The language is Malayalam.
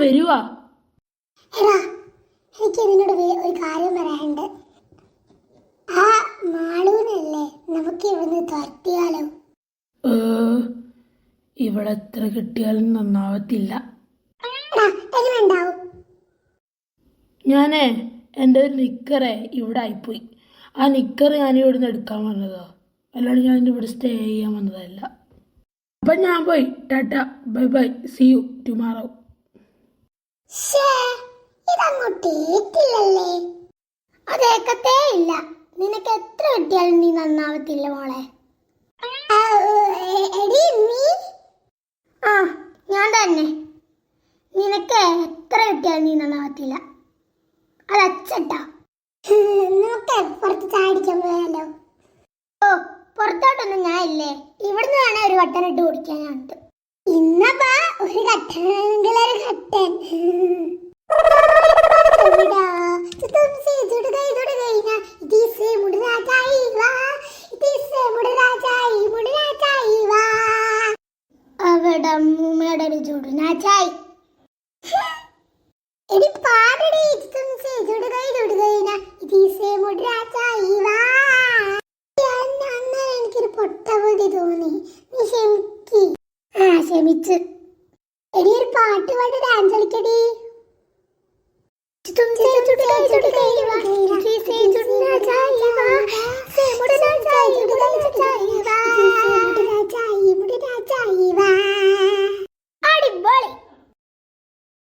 വരുവാ. എടാ, എനിക്ക് നിന്നോട് ഒരു കാര്യം പറയാനുണ്ട്. ആ മാളൂനല്ലേ നമുക്ക് ഇവിടുന്ന് തുരത്തിയാലോ? ഇവിടെ എത്ര കിട്ടിയാലും നന്നാവത്തില്ല. ഞാനേ എൻ്റെ ഒരു നിക്കറേ ഇവിടെ ആയിപ്പോയി. ആ നിക്കർ ഞാൻ ഇവിടുന്ന് എടുക്കാൻ വന്നതാ, അല്ലാണ്ട് ഞാൻ ഇവിടെ സ്റ്റേ ചെയ്യാൻ വന്നതല്ല. അപ്പം ഞാൻ പോയി. Tata, bye bye, see you tomorrow. അതേക്കത്തേ ഇല്ല. നിനക്ക് എത്ര കിട്ടിയാലും നീ നന്നാവത്തില്ല മോളെ. ആ ഞാൻ തന്നെ. നിനക്ക് എത്ര കിട്ടിയാലും നീ നന്നാവത്തില്ല. അത് അച്ചട്ടാ. നമുക്ക് പുറത്ത് ചാടിക്കാൻ പോയാലോ? ഓ, പുറത്തോട്ടൊന്നും ഞാൻ ഇല്ലേ. ഇവിടുന്ന് വേണേ ഒരു കട്ടൻ ഇട്ട് കുടിക്കാനുണ്ട്. ഇന്നപ്പാ ഒരു കട്ടനെങ്കിൽ ഒരു കട്ടൻ. അവിടെ അമ്മൂമ്മയുടെ ഒരു ചുടുന്ന ചായ്. എടി പാടടി, എനിക്കൊരു പൊട്ടപൊടി തോന്നി. നീ ക്ഷമിക്ക്. ആ ക്ഷമിച്ച്. എടി ഒരു പാട്ട് പാടി ഡാൻസ് കളിക്കടി. तुमसे जुड़ गई वाह, किसी जुड़ना चाहिए वाह, से मुड़ना चाहिए वाह.